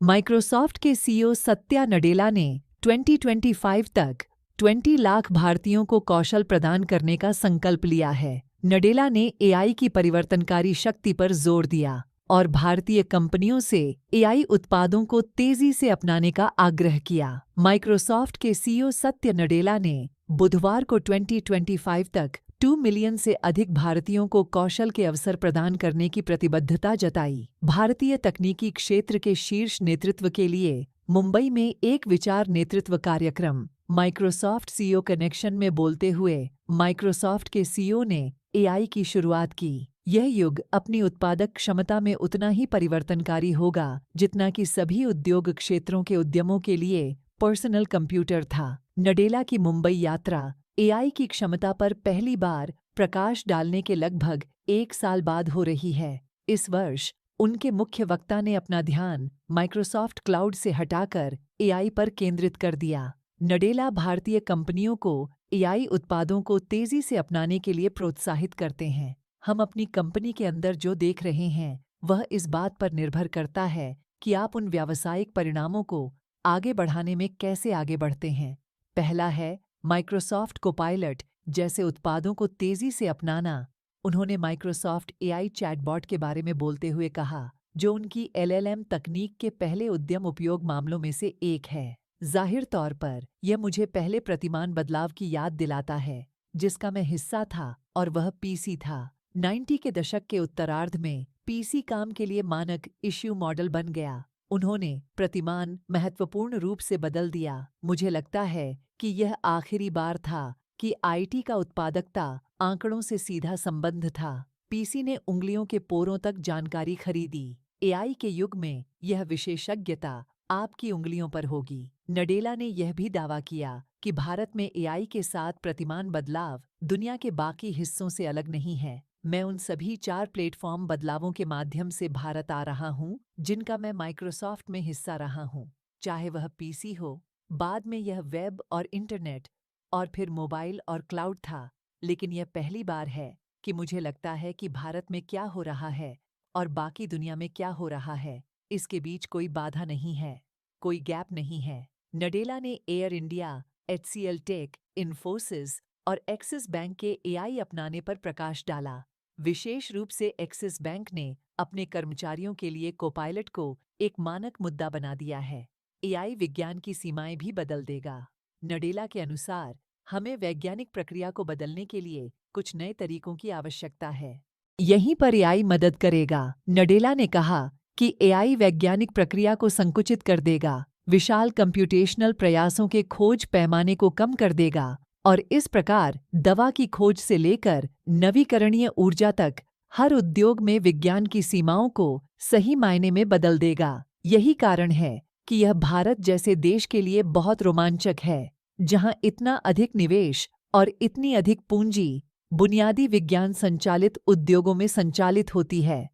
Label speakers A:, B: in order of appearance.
A: Microsoft के CEO Satya Nadella ने 2025 तक 20 लाख भारतीयों को कौशल प्रदान करने का संकल्प लिया है। नडेला ने एआई की परिवर्तनकारी शक्ति पर जोर दिया और भारतीय कंपनियों से एआई उत्पादों को तेजी से अपनाने का आग्रह किया। माइक्रोसॉफ्ट के सीईओ सत्या नडेला ने बुधवार को 2025 तक 2 मिलियन से अधिक भारतीयों को कौशल के अवसर प्रदान करने की प्रतिबद्धता जताई। भारतीय तकनीकी क्षेत्र के शीर्ष नेतृत्व के लिए मुंबई में एक विचार नेतृत्व कार्यक्रम माइक्रोसॉफ्ट सीईओ कनेक्शन में बोलते हुए माइक्रोसॉफ्ट के सीईओ ने एआई की शुरुआत की। यह युग अपनी उत्पादक क्षमता में उतना ही परिवर्तनकारी होगा जितना कि सभी उद्योग क्षेत्रों के उद्यमों के लिए पर्सनल कंप्यूटर था। नडेला की मुंबई यात्रा एआई की क्षमता पर पहली बार प्रकाश डालने के लगभग 1 साल बाद हो रही है। इस वर्ष उनके मुख्य वक्ता ने अपना ध्यान माइक्रोसॉफ्ट क्लाउड से हटाकर एआई पर केंद्रित कर दिया। नडेला भारतीय कंपनियों को एआई उत्पादों को तेजी से अपनाने के लिए प्रोत्साहित करते हैं। हम अपनी कंपनी के अंदर जो देख रहे हैं वह इस बात पर निर्भर करता है कि आप उन व्यावसायिक परिणामों को आगे बढ़ाने में कैसे आगे बढ़ते हैं। पहला है माइक्रोसॉफ्ट कोपायलट जैसे उत्पादों को तेजी से अपनाना। उन्होंने माइक्रोसॉफ्ट एआई चैटबॉट के बारे में बोलते हुए कहा, जो उनकी एलएलएम तकनीक के पहले उद्यम उपयोग मामलों में से एक है। जाहिर तौर पर यह मुझे पहले प्रतिमान बदलाव की याद दिलाता है जिसका मैं हिस्सा था और वह पीसी था। 90 के दशक के उत्तरार्ध में पीसी काम के लिए मानक इश्यू मॉडल बन गया। उन्होंने प्रतिमान महत्वपूर्ण रूप से बदल दिया। मुझे लगता है कि यह आखिरी बार था कि आईटी का उत्पादकता आंकड़ों से सीधा संबंध था। पीसी ने उंगलियों के पोरों तक जानकारी खरीदी। एआई के युग में यह विशेषज्ञता आपकी उंगलियों पर होगी। नडेला ने यह भी दावा किया कि भारत में एआई के साथ प्रतिमान बदलाव दुनिया के बाकी हिस्सों से अलग नहीं है। मैं उन सभी 4 प्लेटफॉर्म बदलावों के माध्यम से भारत आ रहा हूं जिनका मैं माइक्रोसॉफ्ट में हिस्सा रहा हूं, चाहे वह पीसी हो, बाद में यह वेब और इंटरनेट और फिर मोबाइल और क्लाउड था। लेकिन यह पहली बार है कि मुझे लगता है कि भारत में क्या हो रहा है और बाकी दुनिया में क्या हो रहा है, इसके बीच कोई बाधा नहीं है, कोई गैप नहीं है। नडेला ने Air India, HCL Tech, Infosys और एक्सिस बैंक के एआई अपनाने पर प्रकाश डाला। विशेष रूप से एक्सिस बैंक ने अपने कर्मचारियों के लिए कोपायलट को एक मानक मुद्दा बना दिया है। एआई विज्ञान की सीमाएं भी बदल देगा। नडेला के अनुसार हमें वैज्ञानिक प्रक्रिया को बदलने के लिए कुछ नए तरीकों की आवश्यकता है। यहीं पर एआई मदद करेगा। नडेला ने कहा कि एआई वैज्ञानिक प्रक्रिया को संकुचित कर देगा, विशाल कंप्यूटेशनल प्रयासों के खोज पैमाने को कम कर देगा और इस प्रकार दवा की खोज से लेकर नवीकरणीय ऊर्जा तक हर उद्योग में विज्ञान की सीमाओं को सही मायने में बदल देगा। यही कारण है कि यह भारत जैसे देश के लिए बहुत रोमांचक है, जहां इतना अधिक निवेश और इतनी अधिक पूंजी बुनियादी विज्ञान संचालित उद्योगों में संचालित होती है।